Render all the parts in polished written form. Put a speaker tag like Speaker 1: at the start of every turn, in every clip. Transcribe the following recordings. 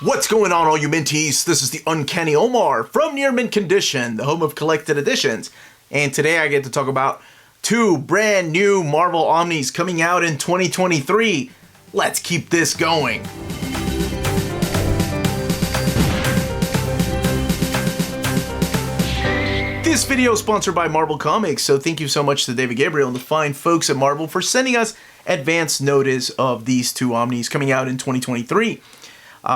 Speaker 1: What's going on, all you minties? This is the Uncanny Omar from Near Mint Condition, the home of collected editions. And today I get to talk about two brand new Marvel Omnis coming out in 2023. Let's keep this going. This video is sponsored by Marvel Comics, so thank you so much to David Gabriel and the fine folks at Marvel for sending us advance notice of these two Omnis coming out in 2023.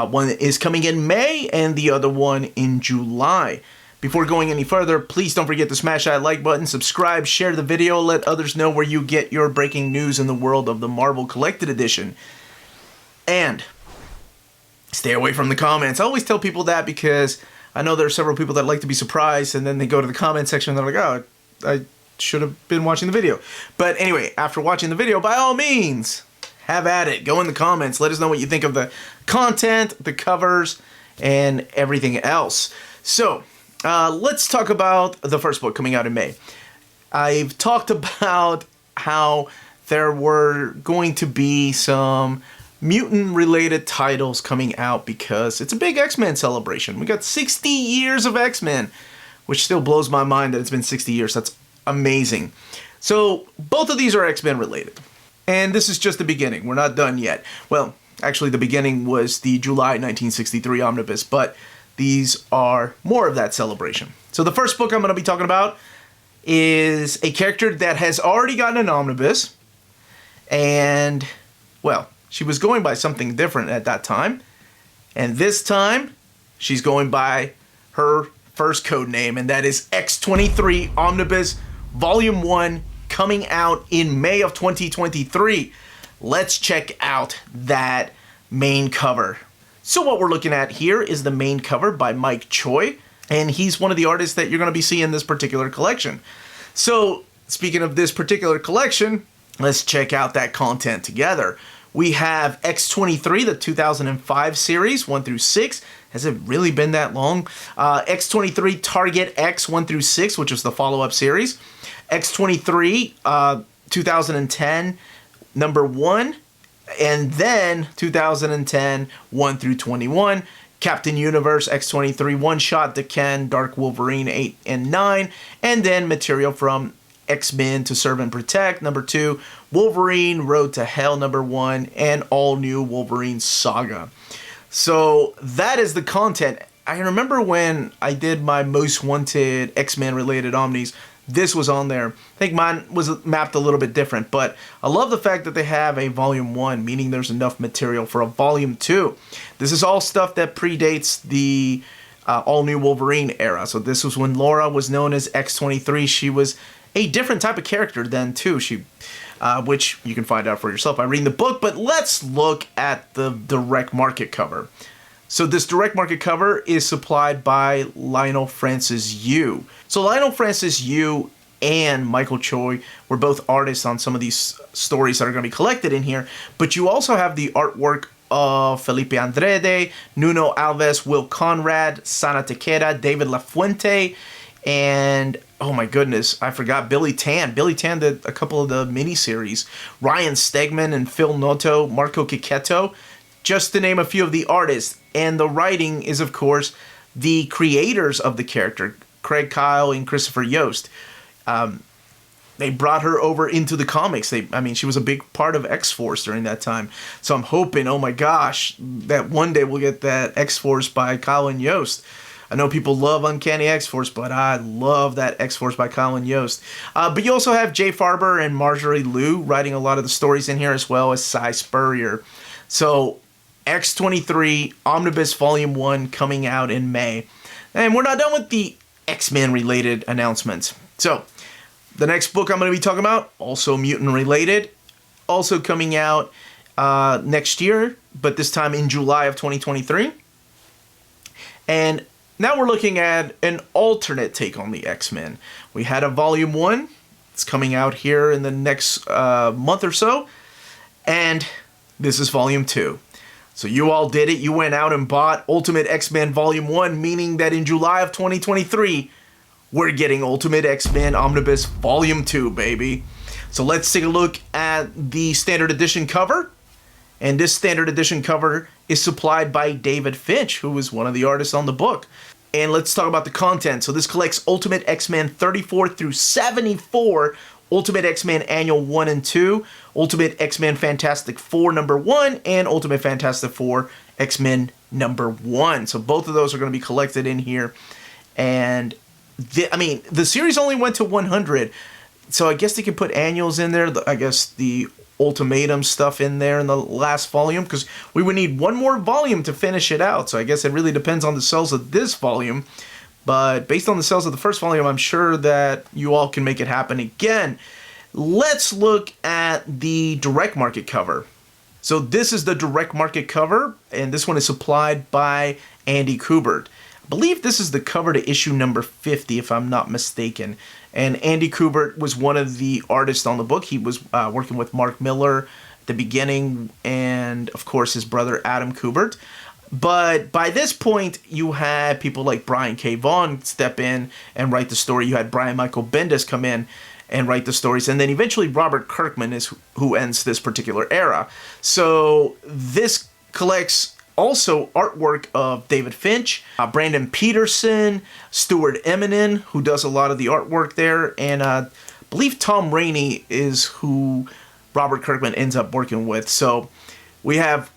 Speaker 1: One is coming in May and the other one in July. Before going any further, please don't forget to smash that like button, subscribe, share the video, let others know where you get your breaking news in the world of the Marvel Collected Edition. And stay away from the comments. I always tell people that because I know there are several people that like to be surprised and then they go to the comment section and they're like, oh, I should have been watching the video. But anyway, after watching the video, by all means, have at it. Go in the comments. Let us know what you think of the content, the covers, and everything else. So, let's talk about the first book coming out in May. I've talked about how there were going to be some mutant-related titles coming out because it's a big X-Men celebration. We got 60 years of X-Men, which still blows my mind that it's been 60 years. That's amazing. So, both of these are X-Men related. And this is just the beginning. We're not done yet. Well, actually the beginning was the July 1963 Omnibus, but these are more of that celebration. So the first book I'm going to be talking about is a character that has already gotten an Omnibus. And, well, she was going by something different at that time. And this time, she's going by her first code name, and that is X-23 Omnibus Volume 1, coming out in May of 2023. Let's check out that main cover. So what we're looking at here is the main cover by Mike Choi, and he's one of the artists that you're going to be seeing in this particular collection. So speaking of this particular collection, let's check out that content together. We have X-23, the 2005 series, 1 through 6. Has it really been that long? X-23 Target X 1 through 6, which was the follow-up series. X-23 2010 number 1, and then 2010 1 through 21. Captain Universe X-23 one-shot, The Ken, Dark Wolverine 8 and 9, and then material from X-Men to Serve and Protect number 2, Wolverine Road to Hell number 1, and all new Wolverine Saga. So that is the content. I remember when I did my most wanted X-Men related Omnis, this was on there. I think mine was mapped a little bit different, but I love the fact that they have a Volume 1, meaning there's enough material for a Volume 2. This is all stuff that predates the all-new Wolverine era. So this was when Laura was known as X-23. She was a different type of character then, too. Which you can find out for yourself by reading the book, but let's look at the direct market cover. So this direct market cover is supplied by Lionel Francis Yu. So Lionel Francis Yu and Michael Choi were both artists on some of these stories that are going to be collected in here, but you also have the artwork of Felipe Andrade, Nuno Alves, Will Conrad, Sana Takeda, David LaFuente, and oh my goodness, I forgot Billy Tan. Billy Tan did a couple of the miniseries. Ryan Stegman and Phil Noto, Marco Cicchetto, just to name a few of the artists. And the writing is, of course, the creators of the character, Craig Kyle and Christopher Yost. They brought her over into the comics. She was a big part of X-Force during that time. So I'm hoping, oh my gosh, that one day we'll get that X-Force by Kyle and Yost. I know people love Uncanny X-Force, but I love that X-Force by Colin Yost. But you also have Jay Farber and Marjorie Liu writing a lot of the stories in here, as well as Cy Spurrier. So X-23 Omnibus Volume 1 coming out in May. And we're not done with the X-Men related announcements. So the next book I'm going to be talking about, also mutant related, also coming out next year, but this time in July of 2023. And now we're looking at an alternate take on the X-Men. We had a Volume 1. It's coming out here in the next month or so. And this is Volume 2. So you all did it. You went out and bought Ultimate X-Men Volume 1, meaning that in July of 2023, we're getting Ultimate X-Men Omnibus Volume 2, baby. So let's take a look at the standard edition cover. And this standard edition cover is supplied by David Finch, who was one of the artists on the book. And let's talk about the content. So this collects Ultimate X-Men 34 through 74, Ultimate X-Men Annual 1 and 2, Ultimate X-Men Fantastic Four number 1, and Ultimate Fantastic Four X-Men number 1. So both of those are going to be collected in here. And the series only went to 100, so I guess they could put annuals in there. I guess the Ultimatum stuff in there in the last volume, because we would need one more volume to finish it out. So I guess it really depends on the sales of this volume. But based on the sales of the first volume, I'm sure that you all can make it happen again. Let's look at the direct market cover. So this is the direct market cover, and this one is supplied by Andy Kubert. I believe this is the cover to issue number 50, if I'm not mistaken. And Andy Kubert was one of the artists on the book. He was working with Mark Millar at the beginning, and of course his brother Adam Kubert. But by this point, you had people like Brian K. Vaughan step in and write the story. You had Brian Michael Bendis come in and write the stories. And then eventually Robert Kirkman is who ends this particular era. So this collects also artwork of David Finch, Brandon Peterson, Stuart Eminem, who does a lot of the artwork there. And I believe Tom Rainey is who Robert Kirkman ends up working with. So we have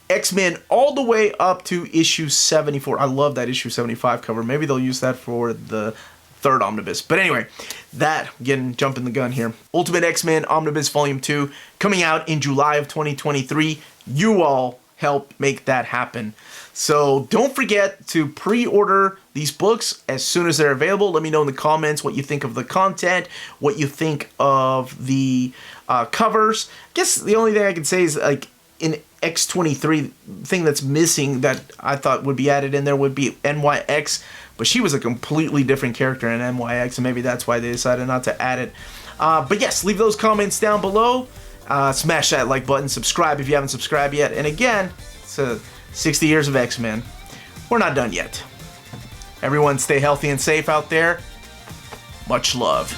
Speaker 1: X-Men all the way up to issue 74. I love that issue 75 cover. Maybe they'll use that for the third omnibus. But anyway, jumping the gun here. Ultimate X-Men Omnibus Volume 2 coming out in July of 2023. You all help make that happen. So don't forget to pre-order these books as soon as they're available. Let me know in the comments what you think of the content, what you think of the covers. I guess the only thing I can say is, like, in X-23, thing that's missing that I thought would be added in there would be NYX, but she was a completely different character in NYX, and maybe that's why they decided not to add it. But yes, leave those comments down below. Smash that like button, subscribe if you haven't subscribed yet, and again, it's 60 years of X-Men. We're not done yet. Everyone stay healthy and safe out there. Much love.